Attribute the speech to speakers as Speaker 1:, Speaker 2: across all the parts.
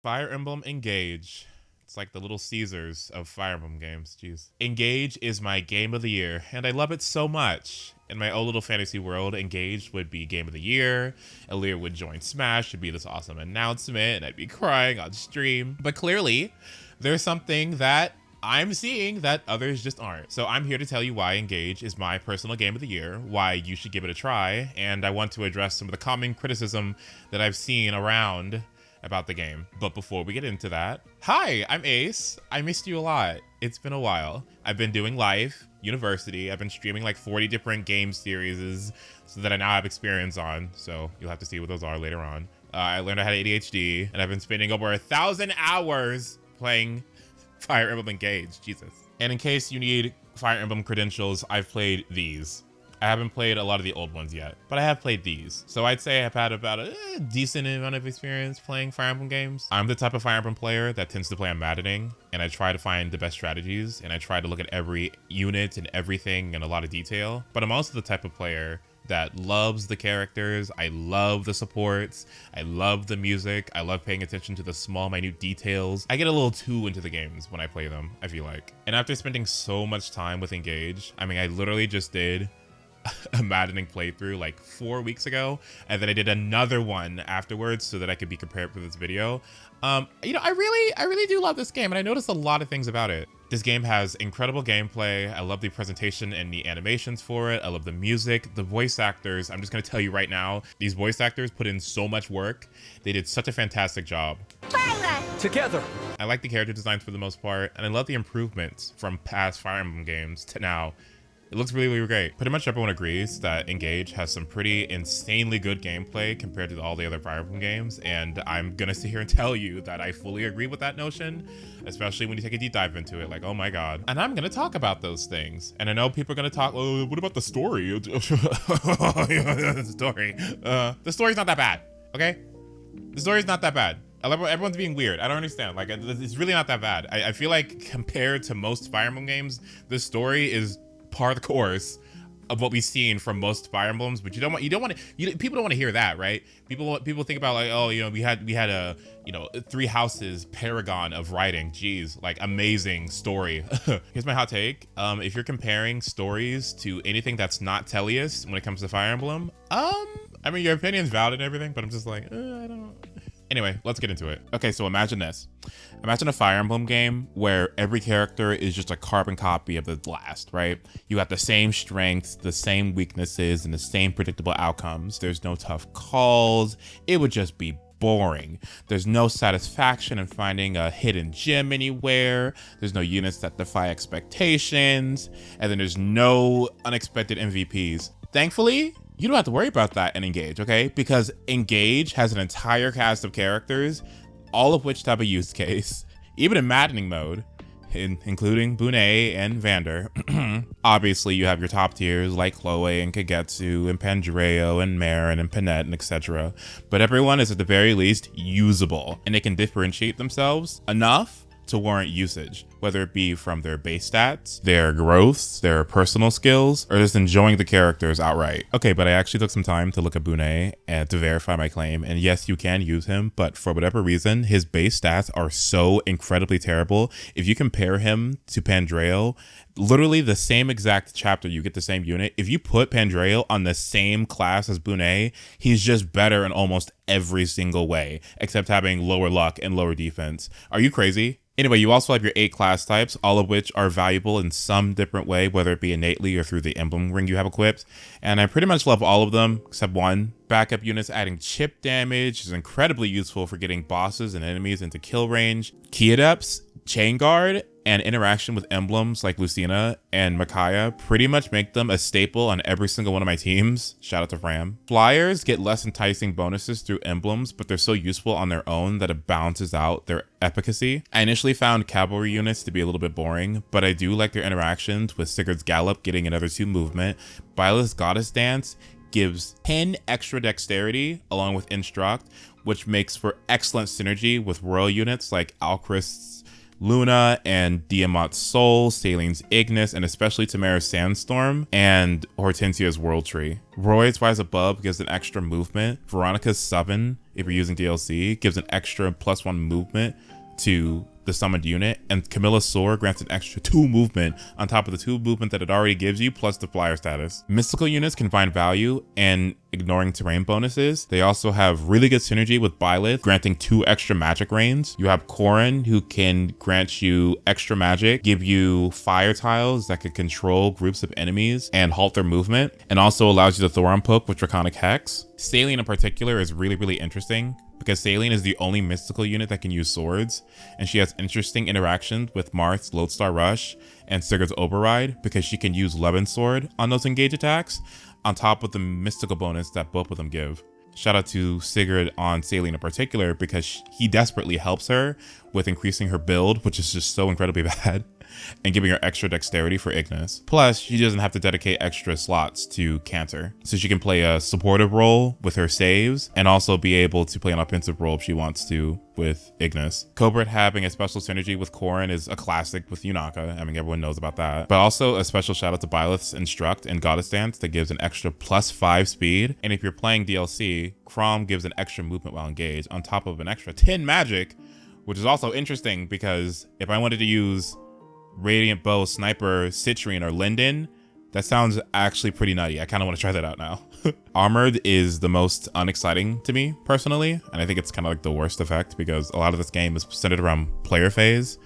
Speaker 1: Fire Emblem Engage. It's like the little Caesars of Fire Emblem games, jeez. Engage is my game of the year, and I love it so much. In my own little fantasy world, Engage would be game of the year. Alear would join Smash, it'd be this awesome announcement, and I'd be crying on stream. But clearly, there's something that I'm seeing that others just aren't. So I'm here to tell you why Engage is my personal game of the year, why you should give it a try, and I want to address some of the common criticism that I've seen around about the game. But before we get into that, hi, I'm Ace. I missed you a lot. It's been a while. I've been doing live, university. I've been streaming like 40 different game series so that I now have experience on. So you'll have to see what those are later on. I learned I had ADHD, and I've been spending over 1,000 hours playing Fire Emblem Engage, Jesus. And in case you need Fire Emblem credentials, I've played these. I haven't played a lot of the old ones yet, but I have played these. So I'd say I've had about a decent amount of experience playing Fire Emblem games. I'm the type of Fire Emblem player that tends to play on maddening, and I try to find the best strategies, and I try to look at every unit and everything in a lot of detail. But I'm also the type of player that loves the characters. I love the supports. I love the music. I love paying attention to the small, minute details. I get a little too into the games when I play them, I feel like. And after spending so much time with Engage, I mean, I literally just did a maddening playthrough like 4 weeks ago, and then I did another one afterwards so that I could be prepared for this video. You know, I really do love this game, and I noticed a lot of things about it. This game has incredible gameplay. I love the presentation and the animations for it. I love the music, the voice actors. I'm just gonna tell you right now, these voice actors put in so much work. They did such a fantastic job.
Speaker 2: Together.
Speaker 1: I like the character designs for the most part, and I love the improvements from past Fire Emblem games to now. It looks really, really great. Pretty much everyone agrees that Engage has some pretty insanely good gameplay compared to all the other Fire Emblem games, and I'm gonna sit here and tell you that I fully agree with that notion, especially when you take a deep dive into it, like, oh my god. And I'm gonna talk about those things. And I know people are gonna talk, oh, what about the story? The story's not that bad, okay? The story's not that bad. Everyone's being weird. I don't understand. Like, it's really not that bad. I feel like compared to most Fire Emblem games, the story is par the course of what we've seen from most Fire Emblems, but people don't want to hear that, right? People think about like, oh, you know, we had a, you know, 3 houses paragon of writing. Jeez, like amazing story. Here's my hot take. If you're comparing stories to anything that's not Tellius when it comes to Fire Emblem, I mean, your opinion's valid and everything, but I'm just like, I don't. Anyway, let's get into it. Okay, so imagine this. Imagine a Fire Emblem game where every character is just a carbon copy of the last, right? You have the same strengths, the same weaknesses, and the same predictable outcomes. There's no tough calls. It would just be boring. There's no satisfaction in finding a hidden gem anywhere. There's no units that defy expectations. And then there's no unexpected MVPs. Thankfully, you don't have to worry about that in Engage, okay? Because Engage has an entire cast of characters, all of which have a use case, even in maddening mode, including Bunet and Vander. Obviously, you have your top tiers like Chloe and Kagetsu and Pandreo and Marin and Panet and etc. But everyone is at the very least usable, and they can differentiate themselves enough to warrant usage, whether it be from their base stats, their growths, their personal skills, or just enjoying the characters outright. Okay, but I actually took some time to look at Bunet and to verify my claim, and yes, you can use him, but for whatever reason, his base stats are so incredibly terrible. If you compare him to Pandreo, literally the same exact chapter, you get the same unit. If you put Pandreo on the same class as Bunet, he's just better in almost every single way, except having lower luck and lower defense. Are you crazy? Anyway, you also have your 8 class types, all of which are valuable in some different way, whether it be innately or through the emblem ring you have equipped. And I pretty much love all of them, except one. Backup units adding chip damage is incredibly useful for getting bosses and enemies into kill range. Key adepts, chain guard, and interaction with emblems like Lucina and Micaiah pretty much make them a staple on every single one of my teams. Shout out to Fram. Flyers get less enticing bonuses through emblems, but they're so useful on their own that it balances out their efficacy. I initially found cavalry units to be a little bit boring, but I do like their interactions with Sigurd's Gallop getting another 2 movement. Byla's Goddess Dance gives 10 extra dexterity along with Instruct, which makes for excellent synergy with royal units like Alchrist's Luna and Diamant's Soul, Salin's Ignis, and especially Tamara's Sandstorm, and Hortensia's World Tree. Roy's Rise Above gives an extra movement. Veronica's Summon, if you're using DLC, gives an extra +1 movement to the summoned unit, and Camilla's Soar grants an extra 2 movement on top of the 2 movement that it already gives you, plus the flyer status. Mystical units can find value and ignoring terrain bonuses. They also have really good synergy with Byleth, granting 2 extra magic reigns. You have Corrin, who can grant you extra magic, give you fire tiles that can control groups of enemies and halt their movement, and also allows you to Thoron poke with Draconic Hex. Saline in particular is really interesting, because Saline is the only mystical unit that can use swords, and she has interesting interactions with Marth's Lodestar Rush and Sigurd's Override, because she can use Levin's Sword on those engage attacks, on top of the mystical bonus that both of them give. Shout out to Sigurd on Saline in particular, because he desperately helps her with increasing her build, which is just so incredibly bad, and giving her extra dexterity for Ignis. Plus, she doesn't have to dedicate extra slots to Cancer, so she can play a supportive role with her saves, and also be able to play an offensive role if she wants to with Ignis. Cobra having a special synergy with Corrin is a classic with Yunaka. I mean, everyone knows about that. But also a special shout out to Byleth's Instruct and Goddess Dance that gives an extra +5 speed. And if you're playing DLC, Crom gives an extra movement while engaged on top of an extra 10 magic, which is also interesting because if I wanted to use Radiant Bow, Sniper, Citrine, or Linden, that sounds actually pretty nutty. I kind of want to try that out now. Armored is the most unexciting to me personally, and I think it's kind of like the worst effect because a lot of this game is centered around player phase,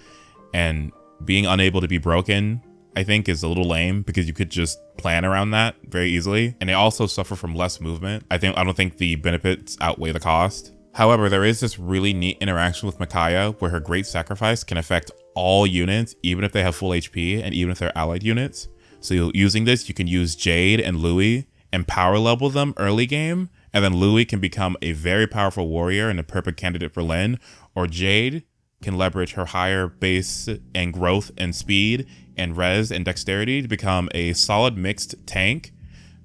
Speaker 1: and being unable to be broken I think is a little lame because you could just plan around that very easily, and they also suffer from less movement. I don't think the benefits outweigh the cost. However, there is this really neat interaction with Micaiah where her Great Sacrifice can affect all units, even if they have full HP and even if they're allied units. So using this, you can use Jade and Louis and power level them early game, and then Louis can become a very powerful warrior and a perfect candidate for Lyn, or Jade can leverage her higher base and growth and speed and res and dexterity to become a solid mixed tank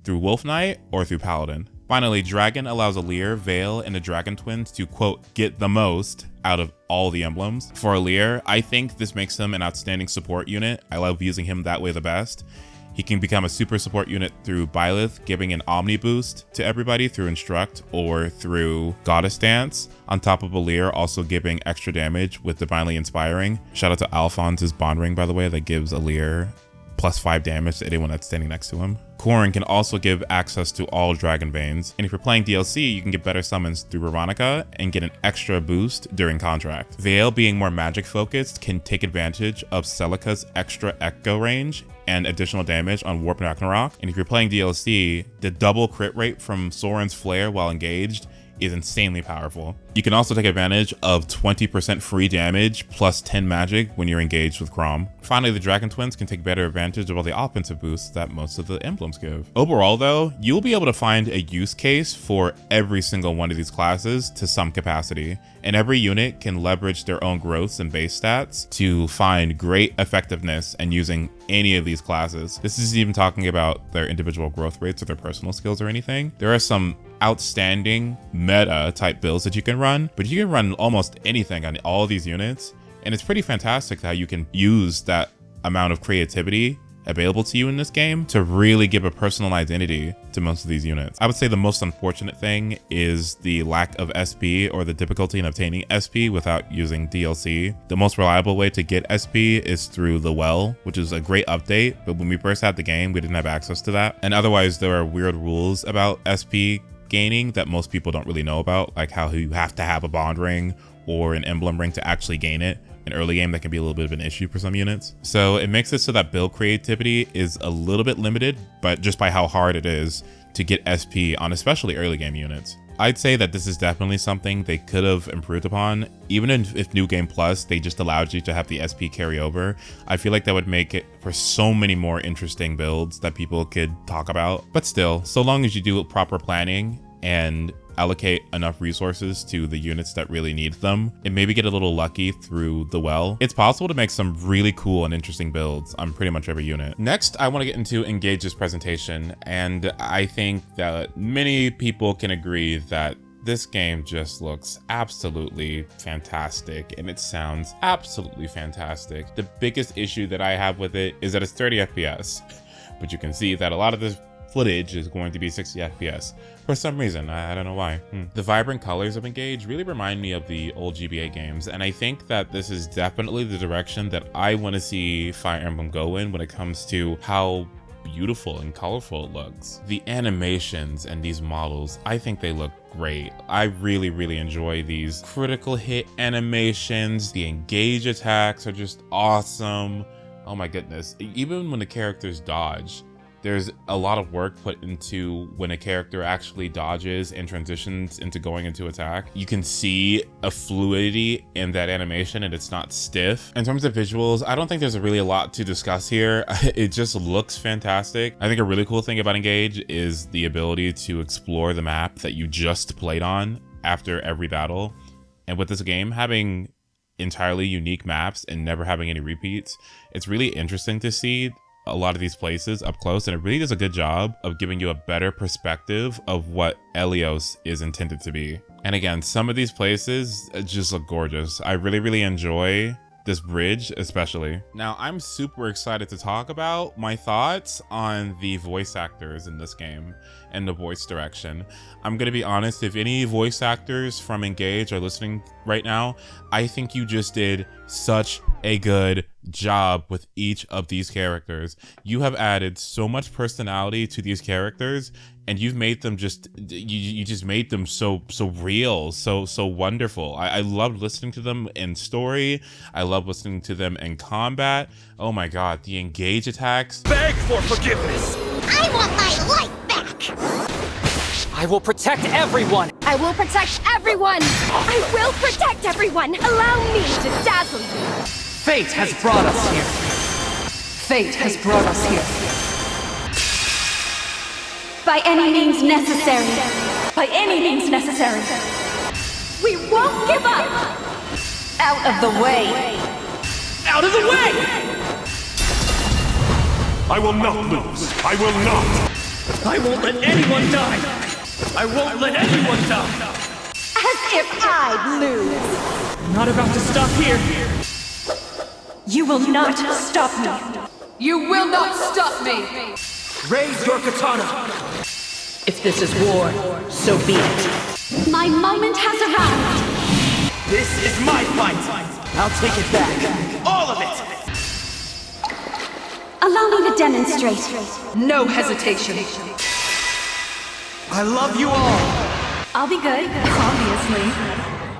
Speaker 1: through Wolf Knight or through Paladin. Finally, Dragon allows Alear, Veil, and the Dragon Twins to, quote, get the most out of all the emblems. For Alear, I think this makes him an outstanding support unit. I love using him that way the best. He can become a super support unit through Byleth, giving an Omni boost to everybody through Instruct or through Goddess Dance, on top of Alear also giving extra damage with Divinely Inspiring. Shout out to Alphonse's Bond Ring, by the way, that gives Alear +5 damage to anyone that's standing next to him. Corrin can also give access to all Dragon Veins, and if you're playing DLC, you can get better summons through Veronica and get an extra boost during Contract. Veil, being more magic focused, can take advantage of Celica's extra echo range and additional damage on Warp Ragnarok, and if you're playing DLC, the double crit rate from Soren's Flare while engaged is insanely powerful. You can also take advantage of 20% free damage plus 10 magic when you're engaged with Crom. Finally, the Dragon Twins can take better advantage of all the offensive boosts that most of the emblems give. Overall though, you'll be able to find a use case for every single one of these classes to some capacity, and every unit can leverage their own growths and base stats to find great effectiveness in using any of these classes. This isn't even talking about their individual growth rates or their personal skills or anything. There are some outstanding meta type builds that you can run, but you can run almost anything on all these units, and it's pretty fantastic how you can use that amount of creativity available to you in this game to really give a personal identity to most of these units. I would say the most unfortunate thing is the lack of SP or the difficulty in obtaining SP without using DLC. The most reliable way to get SP is through the Well, which is a great update, but when we first had the game, we didn't have access to that. And otherwise, there are weird rules about SP gaining that most people don't really know about, like how you have to have a bond ring or an emblem ring to actually gain it. In early game, that can be a little bit of an issue for some units. So it makes it so that build creativity is a little bit limited, but just by how hard it is to get SP on especially early game units. I'd say that this is definitely something they could have improved upon. Even if New Game Plus, they just allowed you to have the SP carry over, I feel like that would make it for so many more interesting builds that people could talk about. But still, so long as you do proper planning and allocate enough resources to the units that really need them and maybe get a little lucky through the Well, it's possible to make some really cool and interesting builds on pretty much every unit. Next, I want to get into Engage's presentation, and I think that many people can agree that This game just looks absolutely fantastic and it sounds absolutely fantastic. The biggest issue that I have with it is that it's 30 FPS, but you can see that a lot of this footage is going to be 60 FPS for some reason. I don't know why. The vibrant colors of Engage really remind me of the old GBA games, and I think that this is definitely the direction that I want to see Fire Emblem go in when it comes to how beautiful and colorful it looks. The animations and these models, I think they look great. I really enjoy these critical hit animations. The engage attacks are just awesome. Oh my goodness. Even when the characters dodge, there's a lot of work put into when a character actually dodges and transitions into going into attack. You can see a fluidity in that animation and it's not stiff. In terms of visuals, I don't think there's really a lot to discuss here. It just looks fantastic. I think a really cool thing about Engage is the ability to explore the map that you just played on after every battle. And with this game having entirely unique maps and never having any repeats, it's really interesting to see a lot of these places up close, and it really does a good job of giving you a better perspective of what Elyos is intended to be. And again, some of these places just look gorgeous. I really enjoy this bridge especially. Now, I'm super excited to talk about my thoughts on the voice actors in this game and the voice direction. I'm gonna be honest, if any voice actors from Engage are listening right now, I think you just did such a good job with each of these characters. You have added so much personality to these characters, and you've made them just, you just made them so real, so wonderful. I love listening to them in story. I love listening to them in combat. Oh my god, the engage attacks.
Speaker 2: Beg for forgiveness!
Speaker 3: I want my life back!
Speaker 2: I will protect everyone!
Speaker 3: I will protect everyone! I will protect everyone! Allow me to dazzle you!
Speaker 2: Fate has brought us here. Fate has brought us here.
Speaker 3: By any means necessary. By any means necessary. We won't give up!
Speaker 2: Out of the way! Out of the way!
Speaker 4: I will not lose. I will not.
Speaker 2: I won't let anyone die! I won't let anyone die!
Speaker 3: As if I'd lose!
Speaker 2: I'm not about to stop here!
Speaker 3: You will not stop me!
Speaker 5: You will not stop me!
Speaker 2: Raise your katana! If this is war, so be it.
Speaker 3: My moment has arrived!
Speaker 2: This is my fight! I'll take it back. All of it!
Speaker 3: Allow me to demonstrate.
Speaker 5: No hesitation.
Speaker 2: I love you all!
Speaker 3: I'll be good, obviously.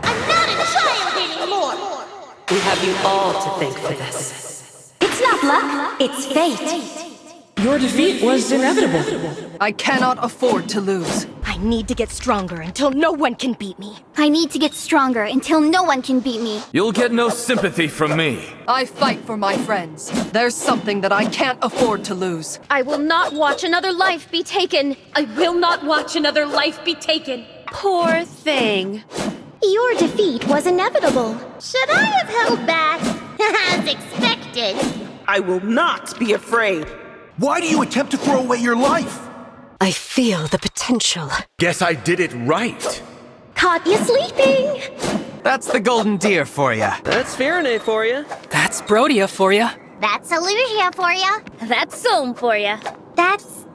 Speaker 3: I'm not a child anymore!
Speaker 6: We have you all to thank for this.
Speaker 3: It's not luck, it's fate.
Speaker 6: Your defeat was inevitable.
Speaker 5: I cannot afford to lose.
Speaker 3: I need to get stronger until no one can beat me. I need to get stronger until no one can beat me.
Speaker 7: You'll get no sympathy from me.
Speaker 5: I fight for my friends. There's something that I can't afford to lose.
Speaker 3: I will not watch another life be taken. I will not watch another life be taken.
Speaker 6: Poor thing.
Speaker 3: Your defeat was inevitable. Should I have held back? As expected.
Speaker 6: I will not be afraid.
Speaker 8: Why do you attempt to throw away your life?
Speaker 6: I feel the potential.
Speaker 7: Guess I did it right.
Speaker 3: Caught you sleeping.
Speaker 2: That's the golden deer for you.
Speaker 6: That's Fahrenheit for you.
Speaker 5: That's Brodia for you.
Speaker 3: That's Illusia for ya. That's Soam for ya. That's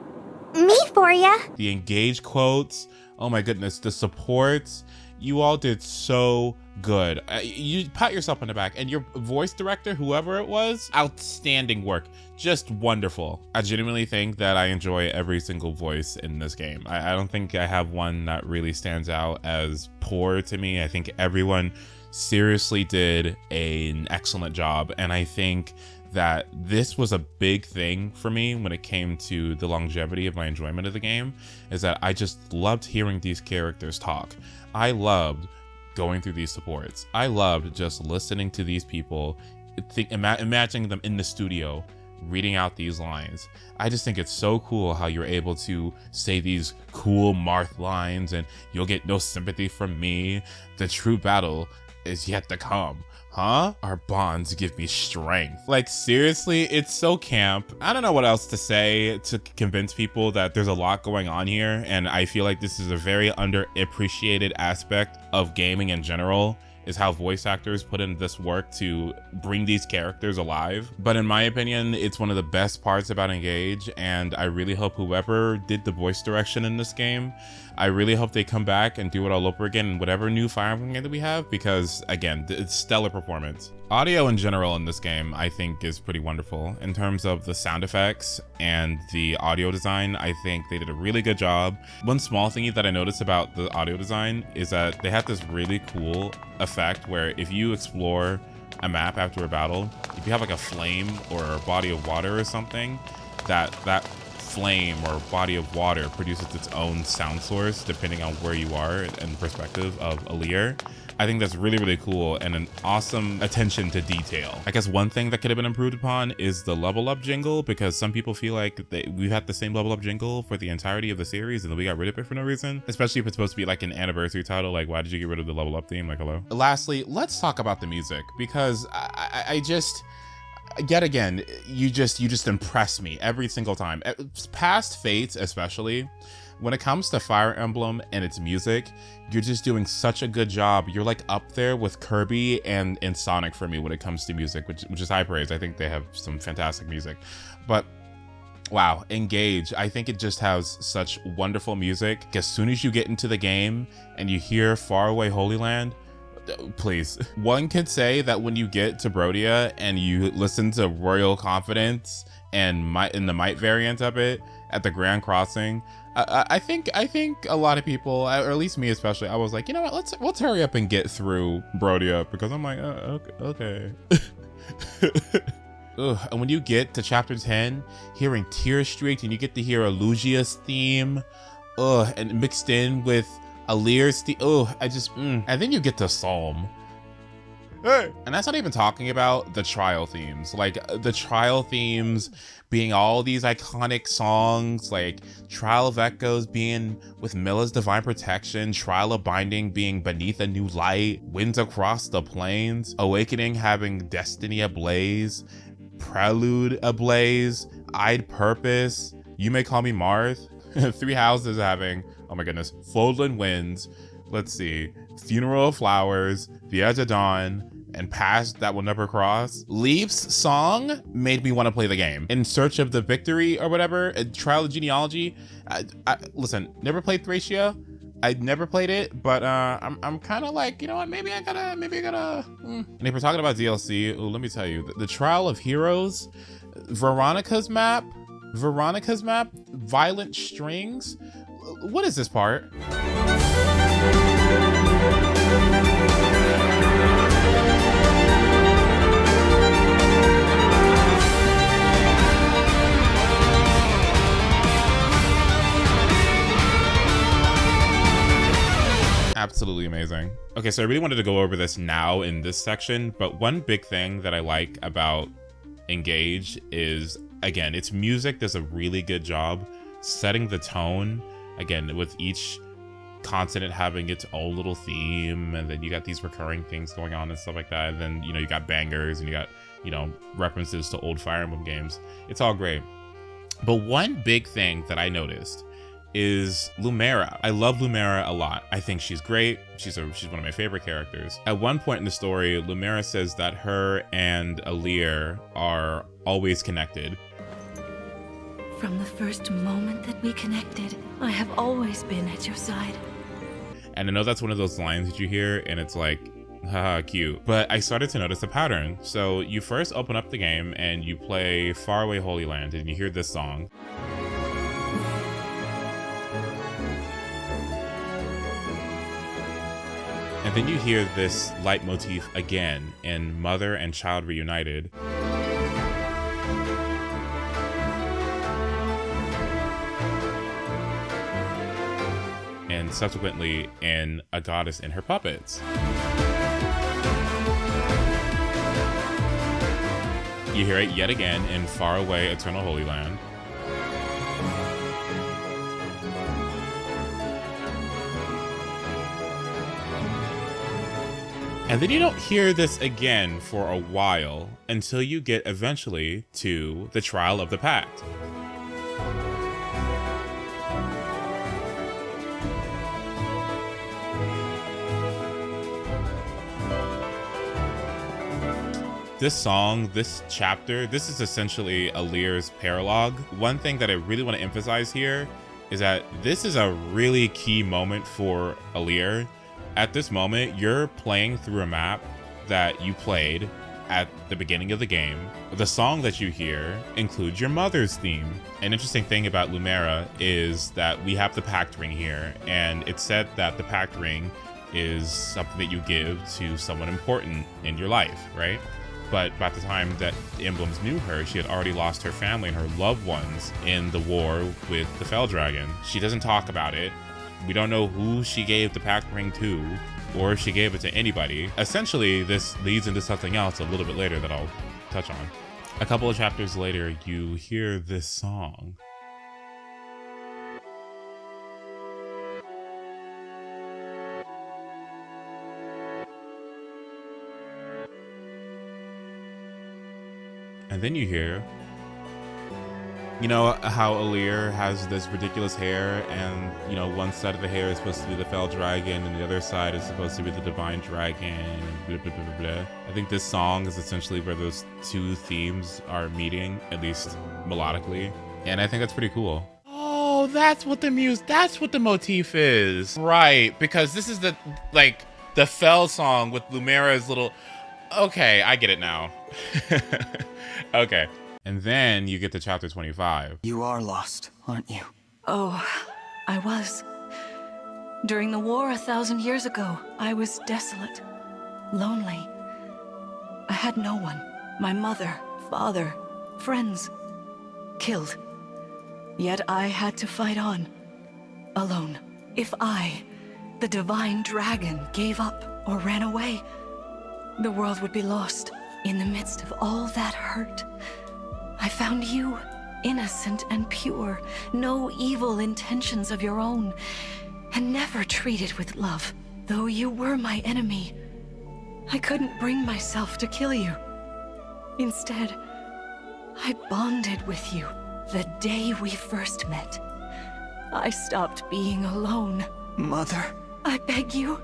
Speaker 3: me for ya.
Speaker 1: The engage quotes, oh my goodness, the supports, you all did so good. You pat yourself on the back, and your voice director, whoever it was, outstanding work, just wonderful. I genuinely think that I enjoy every single voice in this game. I don't think I have one that really stands out as poor to me. I think everyone seriously did an excellent job, and I think that this was a big thing for me when it came to the longevity of my enjoyment of the game, is that I just loved hearing these characters talk. I loved going through these supports. I loved just listening to these people, imagining them in the studio, reading out these lines. I just think it's so cool how you're able to say these cool Marth lines and you'll get no sympathy from me. The true battle is yet to come. Huh? Our bonds give me strength. Like, seriously, it's so camp. I don't know what else to say to convince people that there's a lot going on here, and I feel like this is a very underappreciated aspect of gaming in general, is how voice actors put in this work to bring these characters alive. But in my opinion, it's one of the best parts about Engage, and I really hope whoever did the voice direction in this game, I really hope they come back and do it all over again in whatever new Fire Emblem game that we have, because again, it's stellar performance. Audio in general in this game, I think, is pretty wonderful. In terms of the sound effects and the audio design, I think they did a really good job. One small thingy that I noticed about the audio design is that they have this really cool effect where if you explore a map after a battle, if you have like a flame or a body of water or something, that flame or body of water produces its own sound source depending on where you are and perspective of Alear. I think that's really, really cool and an awesome attention to detail. I guess one thing that could have been improved upon is the level up jingle, because some people feel like we've had the same level up jingle for the entirety of the series and then we got rid of it for no reason, especially if it's supposed to be like an anniversary title. Like, why did you get rid of the level up theme? Like, hello. Lastly, let's talk about the music, because I just, yet again, you just impress me every single time. Past Fates especially, when it comes to Fire Emblem and its music, you're just doing such a good job. You're like up there with Kirby and Sonic for me when it comes to music, which is high praise. I think they have some fantastic music. But wow, Engage, I think it just has such wonderful music. As soon as you get into the game and you hear Faraway Holy Land, please. One could say that when you get to Brodia and you listen to Royal Confidence and in the Might variant of it at the Grand Crossing, I think a lot of people, or at least me especially, I was like, you know what, let's hurry up and get through Brodia, because I'm like, okay. Ugh. And when you get to chapter 10, hearing Tear Streaked, and you get to hear a Lugia's theme, and mixed in with Alear's theme, and then you get to Psalm. Hey. And that's not even talking about the trial themes. Like, the trial themes being all these iconic songs, like Trial of Echoes being with Milla's Divine Protection, Trial of Binding being Beneath a New Light, Winds Across the Plains, Awakening having Destiny Ablaze, Prelude Ablaze, I'd Purpose, You May Call Me Marth, Three Houses having, oh my goodness, Foldland Winds, let's see, Funeral of Flowers, The Edge of Dawn, and Past That Will Never Cross. Leaf's song made me want to play the game. In Search of the Victory or whatever, Trial of Genealogy. Listen, never played Thracia. I never played it, but I'm kind of like, you know what, maybe I gotta. And if we're talking about DLC, let me tell you, the Trial of Heroes, Veronica's map, Violent Strings. What is this part? Absolutely amazing. Okay, so I really wanted to go over this now in this section, but one big thing that I like about Engage is, again, its music does a really good job setting the tone, again, with each continent having its own little theme, and then you got these recurring things going on and stuff like that, and then, you know, you got bangers and you got, you know, references to old Fire Emblem games. It's all great. But one big thing that I noticed is Lumera. I love Lumera a lot. I think she's great. She's one of my favorite characters. At one point in the story, Lumera says that her and Alear are always connected.
Speaker 3: From the first moment that we connected, I have always been at your side.
Speaker 1: And I know that's one of those lines that you hear and it's like, haha, cute. But I started to notice a pattern. So you first open up the game and you play Faraway Holy Land and you hear this song. And then you hear this leitmotif again in Mother and Child Reunited. And subsequently in A Goddess and Her Puppets. You hear it yet again in Faraway Eternal Holy Land. And then you don't hear this again for a while until you get eventually to the Trial of the Pact. This song, this chapter, this is essentially Alear's paralogue. One thing that I really want to emphasize here is that this is a really key moment for Alear. At this moment, you're playing through a map that you played at the beginning of the game. The song that you hear includes your mother's theme. An interesting thing about Lumera is that we have the Pact Ring here, and it's said that the Pact Ring is something that you give to someone important in your life, right? But by the time that the Emblems knew her, she had already lost her family and her loved ones in the war with the Fell Dragon. She doesn't talk about it. We don't know who she gave the Pact Ring to, or if she gave it to anybody. Essentially, this leads into something else a little bit later that I'll touch on. A couple of chapters later, you hear this song. And then you hear, you know how Alear has this ridiculous hair, and you know one side of the hair is supposed to be the Fell Dragon and the other side is supposed to be the Divine Dragon, and blah, blah, blah, blah. I think this song is essentially where those two themes are meeting, at least melodically, and I think that's pretty cool. Oh, that's what the motif is. Right, because this is the Fell song with Lumera's little... Okay, I get it now. Okay. And then you get to chapter 25.
Speaker 8: You are lost, aren't you?
Speaker 3: Oh, I was. During the war 1,000 years ago, I was desolate, lonely. I had no one. My mother, father, friends, killed. Yet I had to fight on, alone. If I, the Divine Dragon, gave up or ran away, the world would be lost. In the midst of all that hurt, I found you, innocent and pure, no evil intentions of your own, and never treated with love. Though you were my enemy, I couldn't bring myself to kill you. Instead, I bonded with you the day we first met. I stopped being alone.
Speaker 8: Mother.
Speaker 3: I beg you,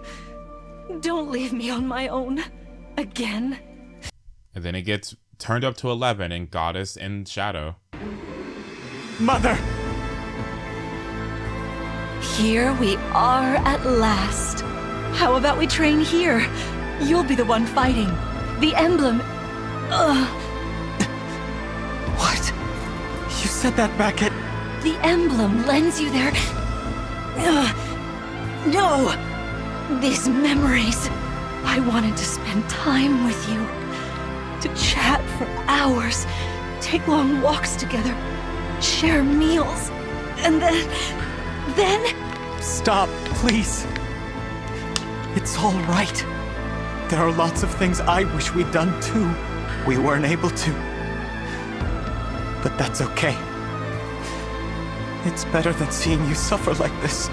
Speaker 3: don't leave me on my own again.
Speaker 1: And then it gets turned up to 11 in Goddess and Shadow.
Speaker 8: Mother!
Speaker 3: Here we are at last. How about we train here? You'll be the one fighting. The Emblem...
Speaker 8: What? You said that back at...
Speaker 3: The Emblem lends you their... No! These memories. I wanted to spend time with you. To chat for hours, take long walks together, share meals, and then...
Speaker 8: Stop, please. It's all right. There are lots of things I wish we'd done too. We weren't able to. But that's okay. It's better than seeing you suffer like this.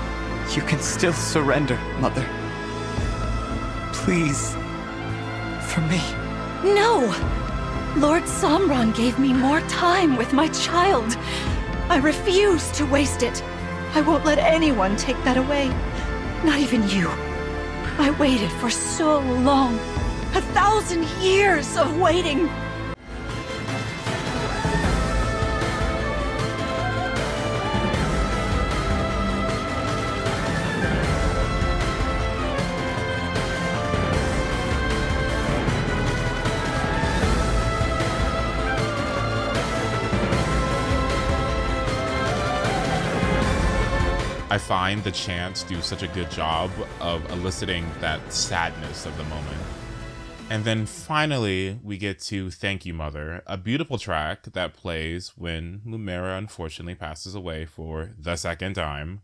Speaker 8: You can still surrender, Mother. Please. For me.
Speaker 3: No! Lord Somron gave me more time with my child. I refuse to waste it. I won't let anyone take that away. Not even you. I waited for so long. 1,000 years of waiting.
Speaker 1: I find the chants do such a good job of eliciting that sadness of the moment. And then finally, we get to Thank You Mother, a beautiful track that plays when Lumera unfortunately passes away for the second time.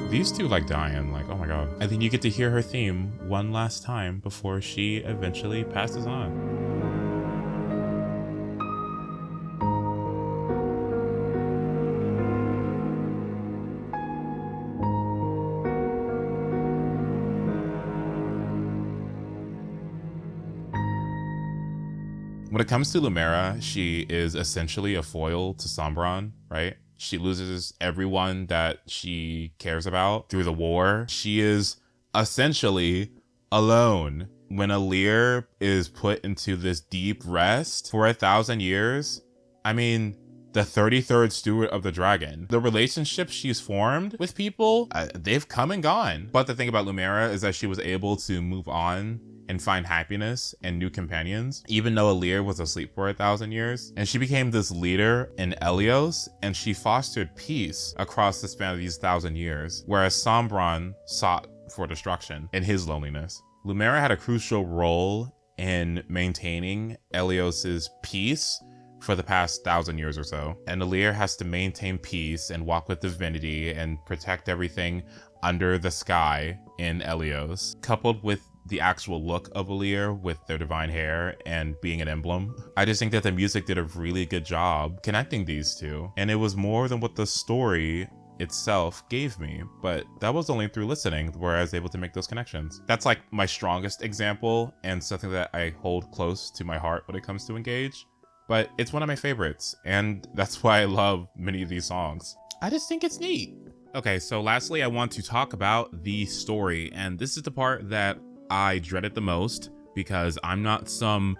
Speaker 1: These two like dying, like, oh my god. And then you get to hear her theme one last time before she eventually passes on. When it comes to Lumera, she is essentially a foil to Sombron, right? She loses everyone that she cares about through the war. She is essentially alone. When Alear is put into this deep rest for 1,000 years, I mean, the 33rd Steward of the Dragon, the relationships she's formed with people, they've come and gone. But the thing about Lumera is that she was able to move on and find happiness and new companions, even though Alear was asleep for 1,000 years. And she became this leader in Elyos, and she fostered peace across the span of these 1,000 years, whereas Sombron sought for destruction in his loneliness. Lumera had a crucial role in maintaining Elyos's peace for the past 1,000 years or so. And Alear has to maintain peace and walk with divinity and protect everything under the sky in Elyos, coupled with the actual look of Alear with their divine hair and being an emblem. I just think that the music did a really good job connecting these two. And it was more than what the story itself gave me, but that was only through listening where I was able to make those connections. That's like my strongest example and something that I hold close to my heart when it comes to Engage, but it's one of my favorites, and that's why I love many of these songs. I just think it's neat. Okay, so lastly, I want to talk about the story, and this is the part that I dread it the most because I'm not some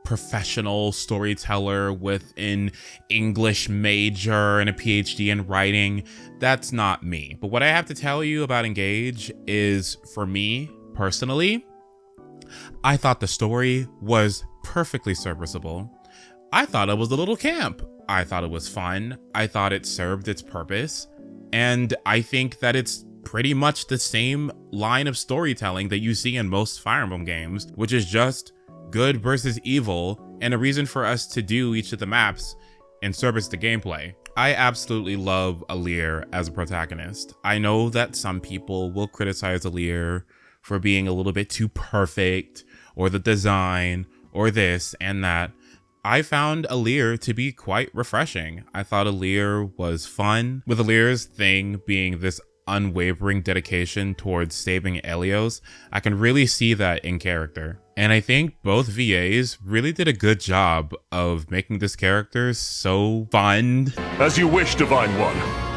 Speaker 1: professional storyteller with an English major and a PhD in writing. That's not me. But what I have to tell you about Engage is, for me personally, I thought the story was perfectly serviceable. I thought it was a little camp. I thought it was fun. I thought it served its purpose. And I think that it's pretty much the same line of storytelling that you see in most Fire Emblem games, which is just good versus evil and a reason for us to do each of the maps in service to gameplay. I absolutely love Alear as a protagonist. I know that some people will criticize Alear for being a little bit too perfect, or the design, or this and that. I found Alear to be quite refreshing. I thought Alear was fun, with Alear's thing being this unwavering dedication towards saving Elyos. I can really see that in character. And I think both VAs really did a good job of making this character so fun.
Speaker 4: As you wish, Divine One.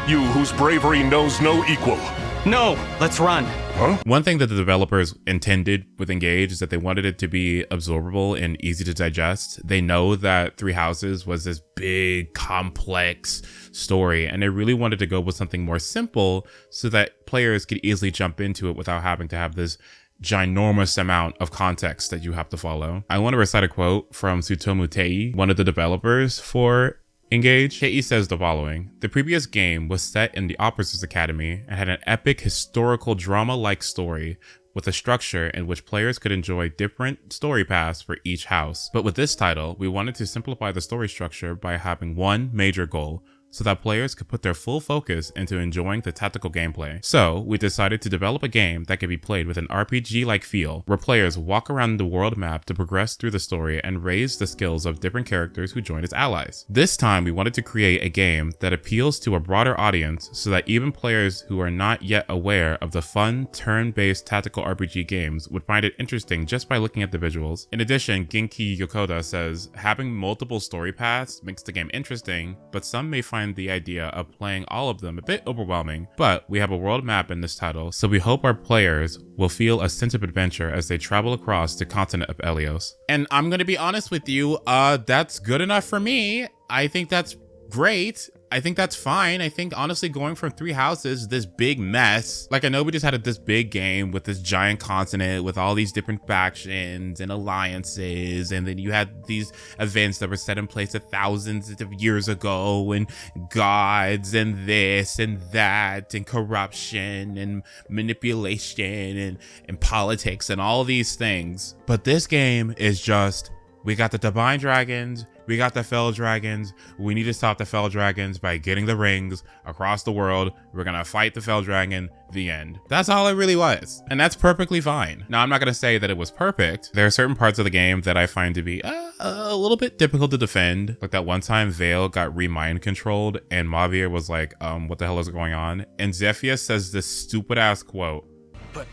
Speaker 4: You whose bravery knows no equal.
Speaker 8: No, let's run.
Speaker 4: Huh?
Speaker 1: One thing that the developers intended with Engage is that they wanted it to be absorbable and easy to digest. They know that Three Houses was this big, complex story, and they really wanted to go with something more simple so that players could easily jump into it without having to have this ginormous amount of context that you have to follow. I want to recite a quote from Tsutomu Tei, one of the developers for Engage. Tei says the following: "The previous game was set in the Officers Academy and had an epic historical drama-like story with a structure in which players could enjoy different story paths for each house. But with this title, we wanted to simplify the story structure by having one major goal, so that players could put their full focus into enjoying the tactical gameplay. So we decided to develop a game that could be played with an RPG-like feel, where players walk around the world map to progress through the story and raise the skills of different characters who join as allies. This time we wanted to create a game that appeals to a broader audience so that even players who are not yet aware of the fun turn-based tactical RPG games would find it interesting just by looking at the visuals." In addition, Genki Yokoda says, "Having multiple story paths makes the game interesting, but some may find the idea of playing all of them a bit overwhelming, but we have a world map in this title, so we hope our players will feel a sense of adventure as they travel across the continent of Elyos." And I'm gonna be honest with you, that's good enough for me. I think that's great. I think that's fine. I think honestly going from Three Houses, this big mess, like I know we just had this big game with this giant continent with all these different factions and alliances, and then you had these events that were set in place thousands of years ago, and gods and this and that and corruption and manipulation and politics and all these things. But this game is just, we got the divine dragons, we got the fell dragons. We need to stop the fell dragons by getting the rings across the world. We're gonna fight the fell dragon, the end. That's all it really was. And that's perfectly fine. Now, I'm not gonna say that it was perfect. There are certain parts of the game that I find to be a little bit difficult to defend. Like that one time Vale got re-mind controlled and Mavir was like, what the hell is going on? And Zephia says this stupid ass quote.
Speaker 9: But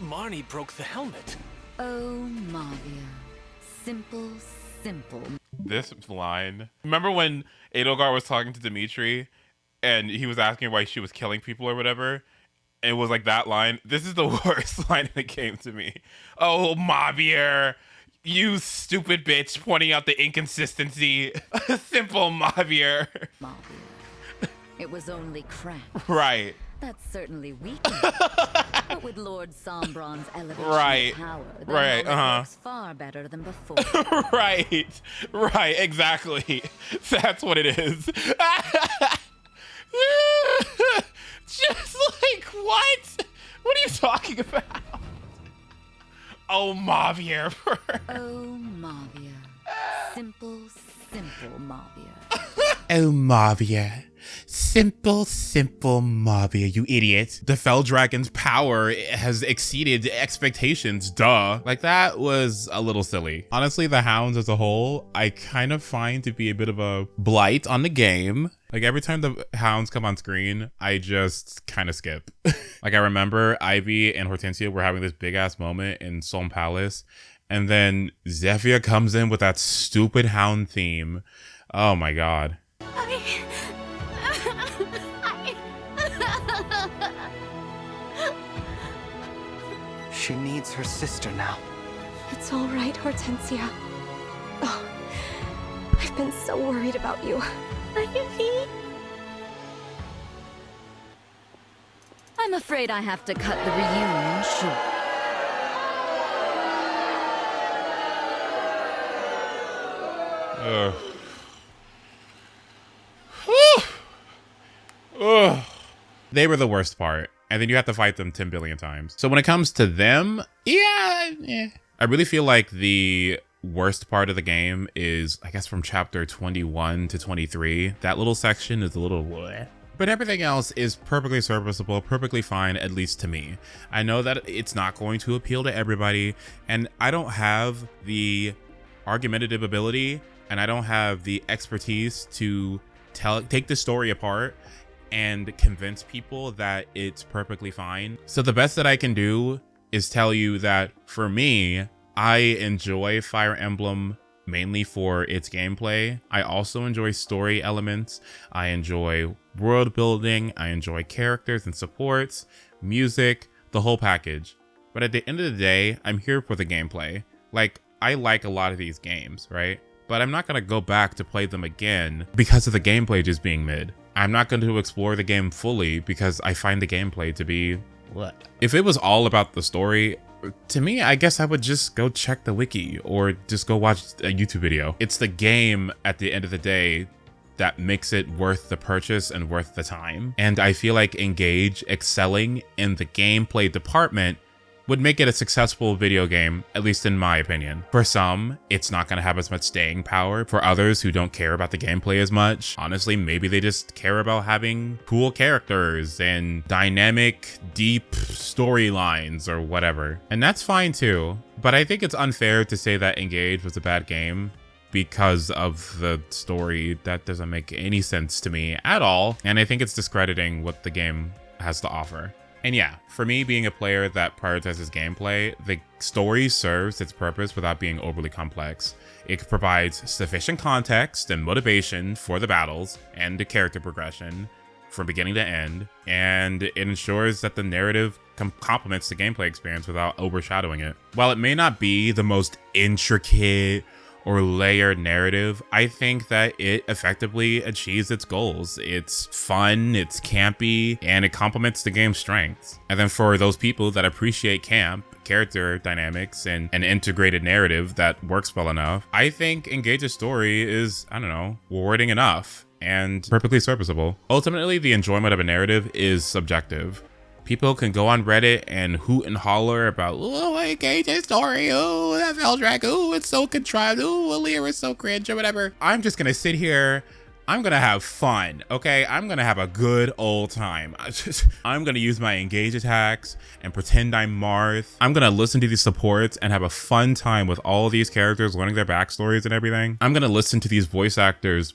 Speaker 9: Marnie broke the helmet.
Speaker 10: Oh, Mavir. Simple.
Speaker 1: This line. Remember when Edelgard was talking to Dimitri and he was asking why she was killing people or whatever? It was like that line. This is the worst line that came to me. Oh, Mavir, you stupid bitch, pointing out the inconsistency. Simple Mavir.
Speaker 10: It was only crack.
Speaker 1: Right.
Speaker 10: That's certainly weak. But with Lord Sombron's elevation of power, the works far better than before.
Speaker 1: Right, exactly. That's what it is. Just like, what? What are you talking about? Oh, Mavir.
Speaker 10: Oh, Mavir. Simple Mavir.
Speaker 1: Oh, Mavir. Simple Mavir, you idiot. The Fell Dragon's power has exceeded expectations, duh. Like, that was a little silly. Honestly, the Hounds as a whole, I kind of find to be a bit of a blight on the game. Like, every time the Hounds come on screen, I just kind of skip. Like, I remember Ivy and Hortensia were having this big-ass moment in Solm Palace, and then Zephia comes in with that stupid Hound theme. Oh my god.
Speaker 8: She needs her sister now.
Speaker 11: It's all right, Hortensia. Oh, I've been so worried about you. Ivy?
Speaker 10: I'm afraid I have to cut the reunion short.
Speaker 1: They were the worst part. And then you have to fight them 10 billion times. So when it comes to them, yeah. I really feel like the worst part of the game is, I guess, from chapter 21 to 23. That little section is a little bleh. But everything else is perfectly serviceable, perfectly fine, at least to me. I know that it's not going to appeal to everybody, and I don't have the argumentative ability, and I don't have the expertise to take the story apart and convince people that it's perfectly fine. So the best that I can do is tell you that for me, I enjoy Fire Emblem mainly for its gameplay. I also enjoy story elements. I enjoy world building. I enjoy characters and supports, music, the whole package. But at the end of the day, I'm here for the gameplay. Like, I like a lot of these games, right? But I'm not gonna go back to play them again because of the gameplay just being mid. I'm not going to explore the game fully because I find the gameplay to be what? If it was all about the story, to me, I guess I would just go check the wiki or just go watch a YouTube video. It's the game at the end of the day that makes it worth the purchase and worth the time. And I feel like Engage excelling in the gameplay department would make it a successful video game, at least in my opinion. For some, it's not going to have as much staying power. For others who don't care about the gameplay as much, honestly, maybe they just care about having cool characters and dynamic, deep storylines or whatever. And that's fine too. But I think it's unfair to say that Engage was a bad game because of the story. That doesn't make any sense to me at all. And I think it's discrediting what the game has to offer. And yeah, for me, being a player that prioritizes gameplay, the story serves its purpose without being overly complex. It provides sufficient context and motivation for the battles and the character progression from beginning to end, and it ensures that the narrative complements the gameplay experience without overshadowing it. While it may not be the most intricate or layered narrative, I think that it effectively achieves its goals. It's fun, it's campy, and it complements the game's strengths. And then for those people that appreciate camp, character dynamics, and an integrated narrative that works well enough, I think Engage's story is, I don't know, rewarding enough and perfectly serviceable. Ultimately, the enjoyment of a narrative is subjective. People can go on Reddit and hoot and holler about, oh, Engage's story, oh, that Veldrack, oh, it's so contrived, oh, Alear is so cringe or whatever. I'm just gonna sit here, I'm gonna have fun, okay? I'm gonna have a good old time. I'm gonna use my engage attacks and pretend I'm Marth. I'm gonna listen to these supports and have a fun time with all of these characters, learning their backstories and everything. I'm gonna listen to these voice actors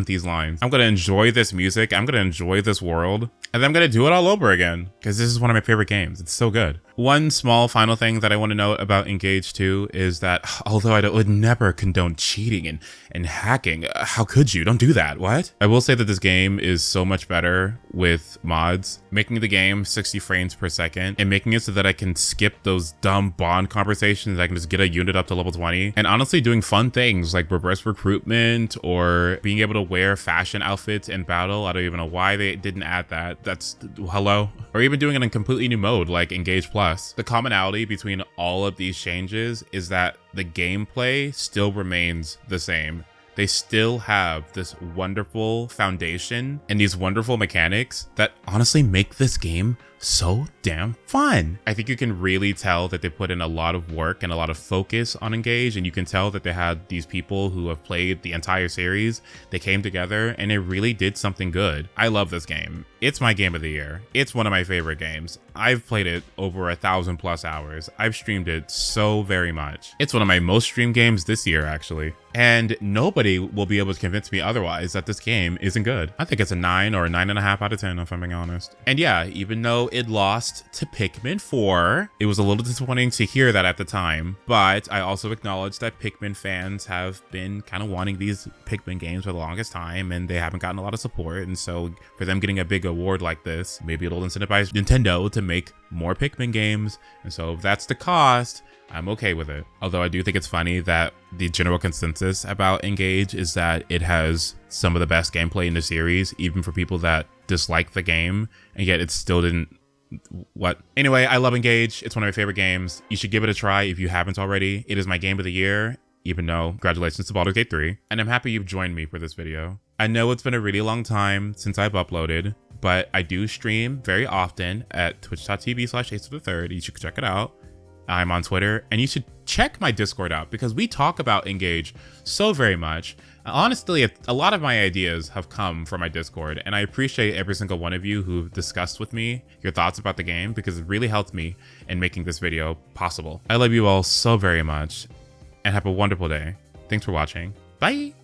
Speaker 1: these lines. I'm gonna enjoy this music. I'm gonna enjoy this world. And then I'm gonna do it all over again because this is one of my favorite games. It's so good. One small final thing that I want to note about Engage 2 is that although I would never condone cheating and hacking, how could you? Don't do that. What? I will say that this game is so much better with mods, making the game 60 frames per second and making it so that I can skip those dumb bond conversations. I can just get a unit up to level 20 and honestly doing fun things like reverse recruitment or being able to wear fashion outfits in battle. I don't even know why they didn't add that. That's hello. Or even doing it in a completely new mode like Engage Plus. The commonality between all of these changes is that the gameplay still remains the same. They still have this wonderful foundation and these wonderful mechanics that honestly make this game so damn fun. I think you can really tell that they put in a lot of work and a lot of focus on Engage, and you can tell that they had these people who have played the entire series. They came together and they really did something good. I love this game. It's my game of the year. It's one of my favorite games. I've played it over 1,000+ hours. I've streamed it so very much. It's one of my most streamed games this year, actually. And nobody will be able to convince me otherwise that this game isn't good. I think it's a 9 or a 9.5 out of 10, if I'm being honest. And yeah, even though it lost to Pikmin 4, it was a little disappointing to hear that at the time, but I also acknowledge that Pikmin fans have been kind of wanting these Pikmin games for the longest time, and they haven't gotten a lot of support, and so for them getting a big award like this, maybe it'll incentivize Nintendo to make more Pikmin games, and so if that's the cost, I'm okay with it. Although I do think it's funny that the general consensus about Engage is that it has some of the best gameplay in the series, even for people that dislike the game, and yet it still didn't. What? Anyway, I love Engage. It's one of my favorite games. You should give it a try if you haven't already. It is my game of the year, even though congratulations to Baldur's Gate 3. And I'm happy you've joined me for this video. I know it's been a really long time since I've uploaded, but I do stream very often at twitch.tv/Ace3. You should check it out. I'm on Twitter, and you should check my Discord out because we talk about Engage so very much. Honestly, a lot of my ideas have come from my Discord, and I appreciate every single one of you who've discussed with me your thoughts about the game because it really helped me in making this video possible. I love you all so very much, and have a wonderful day. Thanks for watching. Bye!